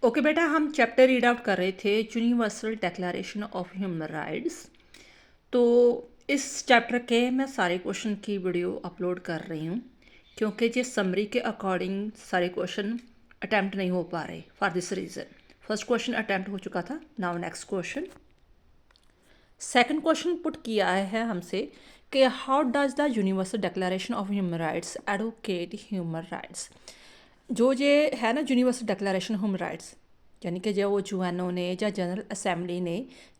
Okay बेटा, हम chapter read out कर रहे थे universal declaration of human rights. तो इस चैप्टर के मैं सारे क्वेश्चन की वीडियो अपलोड कर रही हूँ क्योंकि जिस समरी के अकॉर्डिंग सारे क्वेश्चन अटैम्प्ट नहीं हो पा रहे for this reason. First question attempt हो चुका था। Now next question. Second question put किया है हमसे कि how does the universal declaration of human rights advocate human rights. जो ये है ना यूनिवर्सल डिक्लेरेशन ह्यूमन राइट्स, यानी कि जो वो यूएनओ ने या जनरल असेंबली ने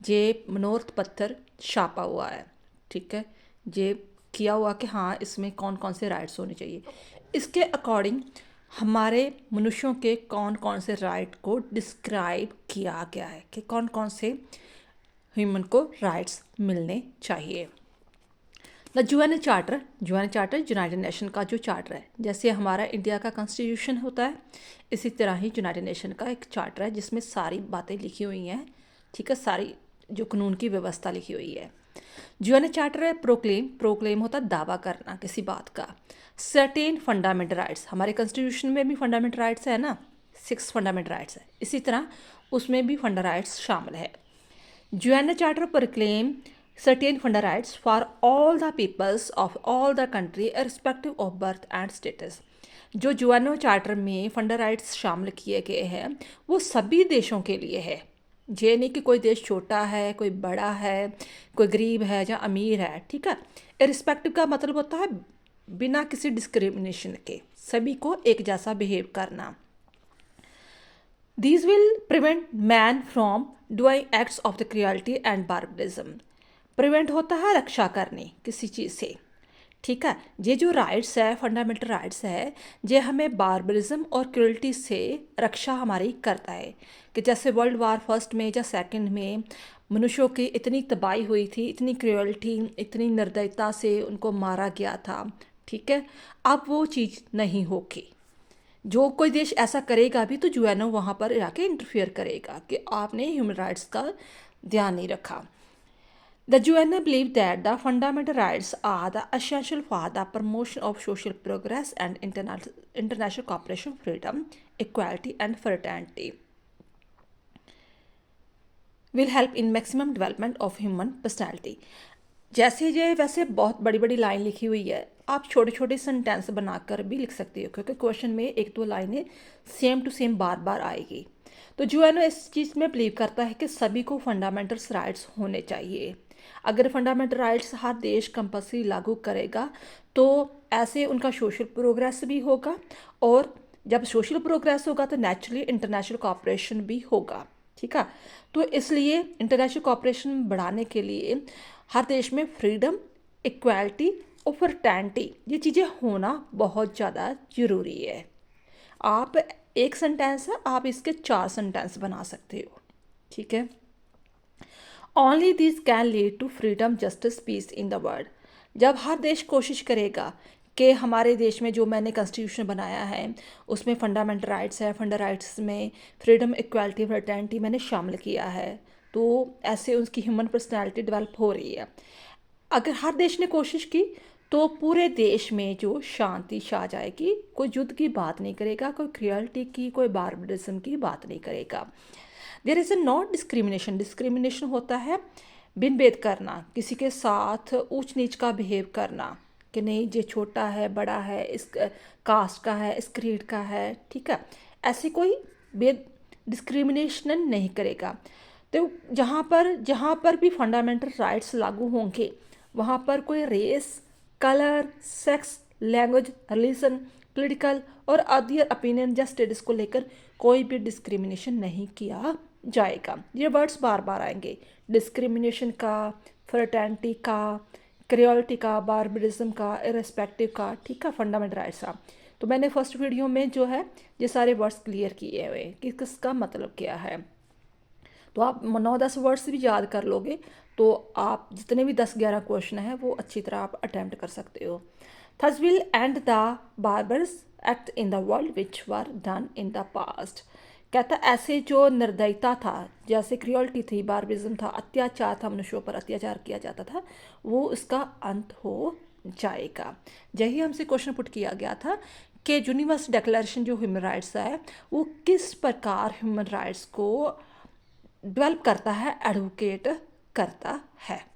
ये मनोरथ पत्थर छापा हुआ है, ठीक है, ये किया हुआ कि हाँ इसमें कौन कौन से राइट्स होने चाहिए। इसके अकॉर्डिंग हमारे मनुष्यों के कौन कौन से राइट को डिस्क्राइब किया गया है कि कौन कौन से ह्यूमन को राइट्स मिलने चाहिए। The UN charter United nation का जो चार्टर है, जैसे हमारा इंडिया का कॉन्स्टिट्यूशन होता है इसी तरह ही यूनाइटेड नेशन का एक चार्टर है जिसमें सारी बातें लिखी हुई हैं, ठीक है, सारी जो कानून की व्यवस्था लिखी हुई है। यूएन चार्टर है प्रोक्लेम होता है दावा करना किसी बात का। सर्टेन फंडामेंटल राइट्स, हमारे कॉन्स्टिट्यूशन में भी फंडामेंटल राइट्स है ना, 6 फंडामेंटल राइट्स है, इसी तरह उसमें भी फंडा राइट्स शामिल है। UN charter proclaim certain funda rights for all the peoples of all the country irrespective of birth and status। जो यूएनओ चार्टर में फंडा राइट्स शामिल किए गए हैं वो सभी देशों के लिए है। ये नहीं कि कोई देश छोटा है, कोई बड़ा है, कोई गरीब है या अमीर है, ठीक है। इरिस्पेक्टिव का मतलब होता है बिना किसी डिस्क्रिमिनेशन के सभी को एक जैसा बिहेव करना। These will prevent man from doing acts of the cruelty and barbarism। Prevent होता है रक्षा करने किसी चीज़ से, ठीक है। ये जो राइट्स है, फंडामेंटल राइट्स है, ये हमें बारबरिज्म और क्रुएल्टी से रक्षा हमारी करता है। कि जैसे वर्ल्ड वार फर्स्ट में या सेकंड में मनुष्यों की इतनी तबाही हुई थी, इतनी क्रुएल्टी, इतनी निर्दयता से उनको मारा गया था, ठीक है। अब वो चीज़ नहीं होगी। जो कोई देश ऐसा करेगा भी तो यूएनओ वहाँ पर जाके इंटरफियर करेगा कि आपने ह्यूमन राइट्स का ध्यान नहीं रखा। The UNO believe that the fundamental rights are the essential for the promotion of social progress and international cooperation, freedom, equality and fraternity will help in maximum development of human personality. जैसे ये वैसे बहुत बड़ी बड़ी line लिखी हुई है, आप छोटे छोटे सेंटेंस बनाकर भी लिख सकते हो क्योंकि क्वेश्चन में एक दो लाइनें सेम टू सेम बार बार आएगी। तो यूएनओ इस चीज़ में बिलीव करता है कि सभी को फंडामेंटल राइट्स होने चाहिए। अगर फंडामेंटल राइट्स हर देश कंपल्सरी लागू करेगा तो ऐसे उनका सोशल प्रोग्रेस भी होगा, और जब सोशल प्रोग्रेस होगा तो नेचुरली इंटरनेशनल कॉपरेशन भी होगा, ठीक है। तो इसलिए इंटरनेशनल कॉपरेशन बढ़ाने के लिए हर देश में फ्रीडम, इक्वालिटी और फ्रेटर्निटी ये चीज़ें होना बहुत ज़्यादा ज़रूरी है। आप एक सेंटेंस है, आप इसके 4 सेंटेंस बना सकते हो, ठीक है। Only this can lead to freedom, justice, peace in the world. जब हर देश कोशिश करेगा कि हमारे देश में जो मैंने कॉन्स्टिट्यूशन बनाया है उसमें फंडामेंटल राइट्स है, फंडा राइट्स में फ्रीडम, इक्वालिटी, फ्रेटर्निटी मैंने शामिल किया है, तो ऐसे उसकी ह्यूमन पर्सनैलिटी डेवलप हो रही है। अगर हर देश ने कोशिश की तो पूरे देश में जो शांति छा जाएगी, कोई युद्ध की बात नहीं करेगा, कोई क्रियल्टी की, कोई बार्बरिज्म की बात नहीं करेगा। There is a not discrimination. Discrimination होता है बिन भेद करना, किसी के साथ ऊंच नीच का बिहेव करना कि नहीं ये छोटा है, बड़ा है, इस कास्ट का है, इस क्रीड का है, ठीक है। ऐसे कोई भेद डिस्क्रिमिनेशन नहीं करेगा। तो जहाँ पर भी फंडामेंटल राइट्स लागू होंगे वहाँ पर कोई race, colour, sex, language, religion, political और अदर ओपिनियन या स्टेटस को लेकर कोई भी डिस्क्रिमिनेशन नहीं किया जाएगा। ये वर्ड्स बार बार आएंगे, डिस्क्रिमिनेशन का, फ्रेटर्निटी का, क्रियोलिटी का, बार्बरिज्म का, इरेस्पेक्टिव का, ठीक है, फंडामेंटल राइट्स का। तो मैंने फर्स्ट वीडियो में जो है ये सारे वर्ड्स क्लियर किए हुए कि किसका मतलब क्या है। तो आप 9-10 वर्ड्स भी याद कर लोगे तो आप जितने भी 10-11 क्वेश्चन हैं वो अच्छी तरह आप अटैम्प्ट कर सकते हो। Thus will and the barbers act in the world which were done in the past. कहता ऐसे जो निर्दयता था, जैसे क्रियोलिटी थी, बार्बरिज्म था, अत्याचार था, मनुष्यों पर अत्याचार किया जाता था, वो इसका अंत हो जाएगा। यही हमसे क्वेश्चन पुट किया गया था कि यूनिवर्सल डिक्लेरेशन जो ह्यूमन राइट्स है वो किस प्रकार ह्यूमन राइट्स को डेवलप करता है, एडवोकेट करता है।